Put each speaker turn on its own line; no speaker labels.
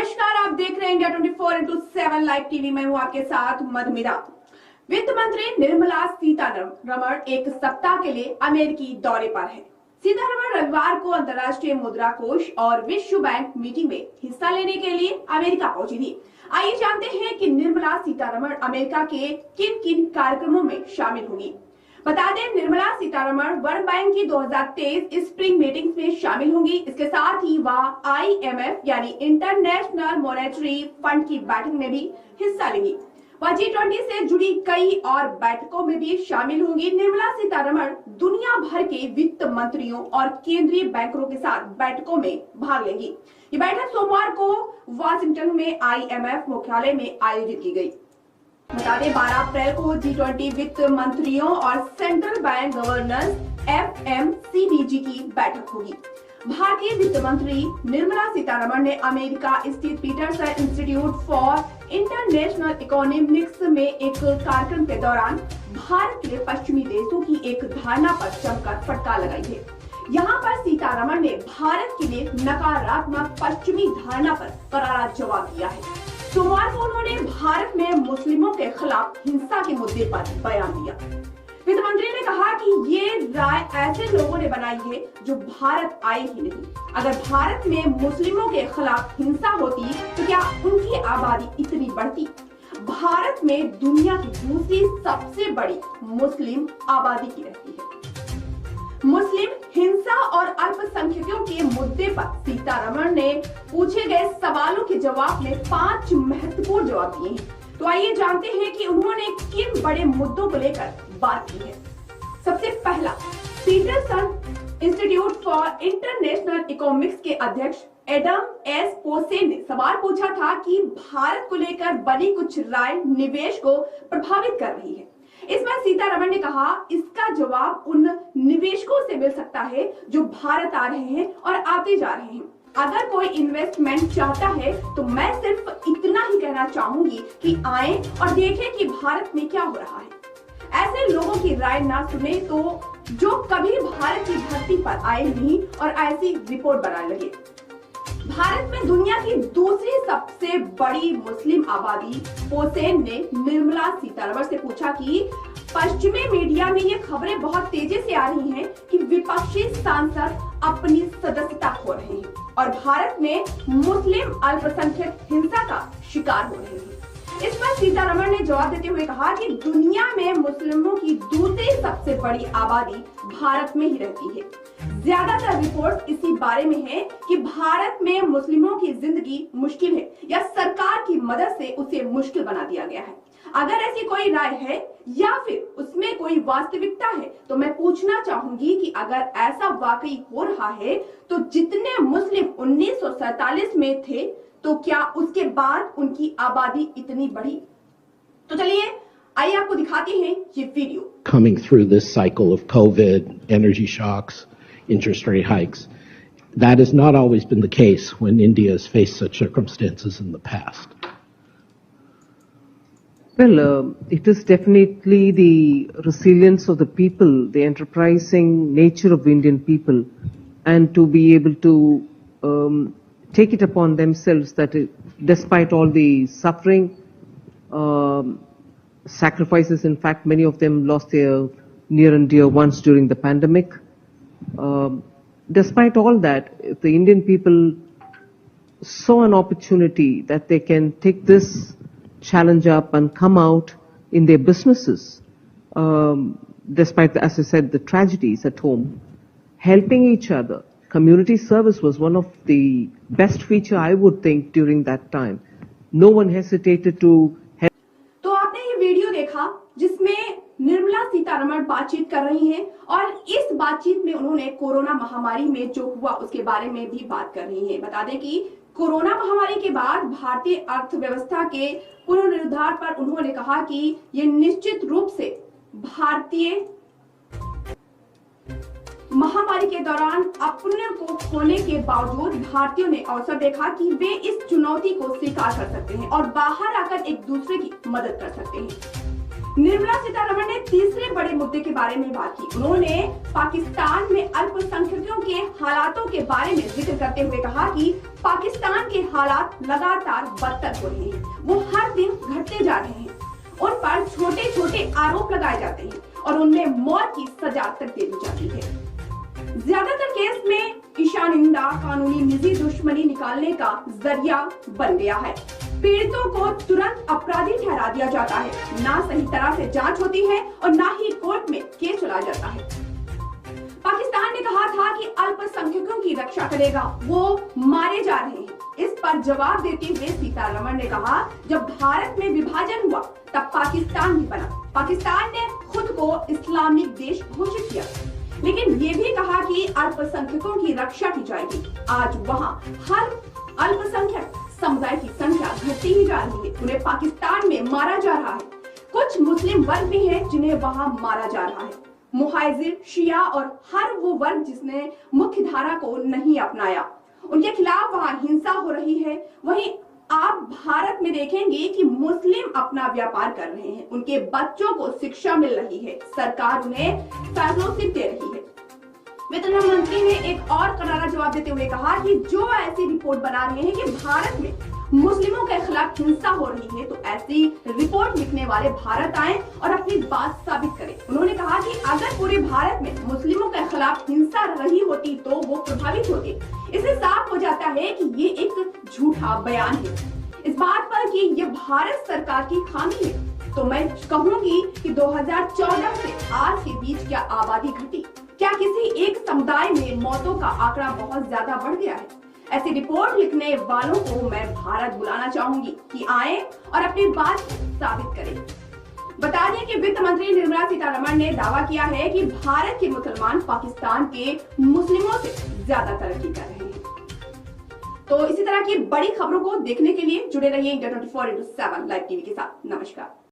नमस्कार, आप देख रहे हैं इंडिया 24x7 लाइव टीवी। मैं हूं आपके साथ मधुमिता। वित्त मंत्री निर्मला सीतारमण एक सप्ताह के लिए अमेरिकी दौरे पर हैं। सीतारमण रविवार को अंतर्राष्ट्रीय मुद्रा कोष और विश्व बैंक मीटिंग में हिस्सा लेने के लिए अमेरिका पहुंची थी। आइए जानते हैं कि निर्मला सीतारमण अमेरिका के किन किन कार्यक्रमों में शामिल होंगी। बता दें, निर्मला सीतारमण वर्ल्ड बैंक की 2023 स्प्रिंग मीटिंग में शामिल होंगी। इसके साथ ही वह IMF यानी इंटरनेशनल मॉनेटरी फंड की बैठक में भी हिस्सा लेंगी। वह G20 से जुड़ी कई और बैठकों में भी शामिल होंगी। निर्मला सीतारमण दुनिया भर के वित्त मंत्रियों और केंद्रीय बैंकरों के साथ बैठकों में भाग लेंगी। ये बैठक सोमवार को वाशिंगटन में IMF मुख्यालय में आयोजित की गई। बता दें, 12 अप्रैल को G20 वित्त मंत्रियों और सेंट्रल बैंक गवर्नर्स FMCBG की बैठक होगी। भारतीय वित्त मंत्री निर्मला सीतारमण ने अमेरिका स्थित Peterson Institute for International Economics में एक कार्यक्रम के दौरान भारत के लिए पश्चिमी देशों की एक धारणा पर जमकर फटकार लगाई है। यहाँ पर सीतारमण ने भारत के लिए नकारात्मक पश्चिमी धारणा पर करारा जवाब दिया है। सोमवार को उन्होंने भारत में मुस्लिमों के खिलाफ हिंसा के मुद्दे पर बयान दिया। वित्त मंत्री ने कहा कि ये राय ऐसे लोगों ने बनाई है जो भारत आए ही नहीं। अगर भारत में मुस्लिमों के खिलाफ हिंसा होती तो क्या उनकी आबादी इतनी बढ़ती? भारत में दुनिया की दूसरी सबसे बड़ी मुस्लिम आबादी की रहती है। मुस्लिम हिंसा और अल्पसंख्यकों के मुद्दे पर सीतारमण ने पूछे गए सवालों के जवाब में 5 महत्वपूर्ण जवाब दिए हैं। तो आइए जानते हैं कि उन्होंने किन बड़े मुद्दों को लेकर बात की है। सबसे पहला, Peterson Institute for International Economics के अध्यक्ष एडम एस पोसेन ने सवाल पूछा था कि भारत को लेकर बनी कुछ राय निवेश को प्रभावित कर रही है। इसमें सीतारमण ने कहा, इसका जवाब उन निवेशकों से मिल सकता है जो भारत आ रहे हैं और आते जा रहे हैं। अगर कोई इन्वेस्टमेंट चाहता है तो मैं सिर्फ इतना ही कहना चाहूंगी कि आए और देखें कि भारत में क्या हो रहा है। ऐसे लोगों की राय ना सुने तो जो कभी भारत की धरती पर आए नहीं और ऐसी रिपोर्ट बनाने लगे। भारत में दुनिया की दूसरी सबसे बड़ी मुस्लिम आबादी पोसेन ने निर्मला सीतारमण से पूछा कि पश्चिमी मीडिया में ये खबरें बहुत तेजी से आ रही हैं कि विपक्षी सांसद अपनी सदस्यता खो रहे हैं और भारत में मुस्लिम अल्पसंख्यक हिंसा का शिकार हो रहे हैं। इस पर सीतारमण ने जवाब देते हुए कहा कि दुनिया में मुस्लिमों की दूसरी सबसे बड़ी आबादी भारत में ही रहती है। ज्यादातर रिपोर्ट इसी बारे में है कि भारत में मुस्लिमों की जिंदगी मुश्किल है या सरकार की मदद से उसे मुश्किल बना दिया गया है। अगर ऐसी कोई राय है या फिर उसमें कोई वास्तविकता है तो मैं पूछना चाहूंगी कि अगर ऐसा वाकई हो रहा है तो जितने मुस्लिम 1947 में थे तो क्या उसके बाद उनकी आबादी इतनी बढ़ी? तो चलिए आइए आपको दिखाते हैं ये video.
Coming through this cycle of COVID, energy shocks, interest rate hikes, that has not always been the case when India has faced such circumstances in the past.
Well, it is definitely the resilience of the people, the enterprising nature of Indian people, and to be able to take it upon themselves that despite all the suffering, sacrifices, in fact, many of them lost their near and dear ones during the pandemic. Despite all that, if the Indian people saw an opportunity that they can take this challenge up and come out in their businesses, despite, as I said, the tragedies at home, helping each other. Community service was one of the best feature, I would think, during that time. No one hesitated to help.
तो आपने ये video देखा जिसमें निर्मला सीतारमण बातचीत कर रही हैं और इस बातचीत में उन्होंने कोरोना महामारी में जो हुआ उसके बारे में भी बात कर रही हैं। बता दें कि कोरोना महामारी के बाद भारतीय अर्थव्यवस्था के पुनरुद्धार पर उन्होंने कहा कि ये निश्चित रूप से भारतीय महामारी के दौरान अपने को खोने के बावजूद भारतीयों ने अवसर देखा कि वे इस चुनौती को स्वीकार कर सकते हैं और बाहर आकर एक दूसरे की मदद कर सकते हैं। निर्मला सीतारमण ने तीसरे बड़े मुद्दे के बारे में बात की। उन्होंने पाकिस्तान में अल्पसंख्यकों के हालातों के बारे में जिक्र करते हुए कहा कि पाकिस्तान के हालात लगातार बदतर हो रहे हैं, वो हर दिन घटते जा रहे हैं। उन पर छोटे छोटे आरोप लगाए जाते हैं और उनमें मौत की सजा तक दे दी जाती है। ज्यादातर केस में ईशानिंदा कानूनी निजी दुश्मनी निकालने का जरिया बन गया है। पीड़ितों को तुरंत अपराधी ठहरा दिया जाता है, ना सही तरह से जांच होती है और ना ही कोर्ट में केस चलाया जाता है। पाकिस्तान ने कहा था कि अल्पसंख्यकों की रक्षा करेगा, वो मारे जा रहे हैं। इस पर जवाब देते हुए सीतारमण ने कहा, जब भारत में विभाजन हुआ तब पाकिस्तान भी बना। पाकिस्तान ने खुद को इस्लामिक देश घोषित किया, लेकिन ये भी कहा कि अल्पसंख्यकों की रक्षा की जाएगी। आज वहाँ हर अल्पसंख्यक समुदाय की संख्या घटती ही जा रही है। उन्हें पाकिस्तान में मारा जा रहा है। कुछ मुस्लिम वर्ग भी हैं जिन्हें वहाँ मारा जा रहा है। मुहाजिर, शिया और हर वो वर्ग जिसने मुख्य धारा को नहीं अपनाया, उनके खिलाफ वहाँ हिंसा हो रही है। वहीं आप भारत में देखेंगे कि मुस्लिम अपना व्यापार कर रहे हैं, उनके बच्चों को शिक्षा मिल रही है, सरकार उन्हें फैलोशिप दे रही है। वित्त मंत्री ने एक और करारा जवाब देते हुए कहा कि जो ऐसी रिपोर्ट बना रहे हैं कि भारत में मुस्लिमों के खिलाफ हिंसा हो रही है, तो ऐसी रिपोर्ट लिखने वाले भारत आए और अपनी बात साबित करें। उन्होंने कहा कि अगर पूरे भारत में मुस्लिमों के खिलाफ हिंसा रही होती तो वो प्रभावित होते। इससे साफ हो जाता है कि ये एक झूठा बयान है। इस बात पर कि ये भारत सरकार की खामी है, तो मैं कहूंगी कि 2014 से आज के बीच क्या आबादी घटी? क्या किसी एक समुदाय में मौतों का आंकड़ा बहुत ज्यादा बढ़ गया है? ऐसी रिपोर्ट लिखने वालों को मैं भारत बुलाना चाहूंगी कि आए और अपनी बात साबित करें। बता दें कि वित्त मंत्री निर्मला सीतारमण ने दावा किया है कि भारत के मुसलमान पाकिस्तान के मुस्लिमों से ज्यादा तरक्की कर रहे हैं। तो इसी तरह की बड़ी खबरों को देखने के लिए जुड़े रहिए इंडिया 24/7 लाइव टीवी के साथ। नमस्कार।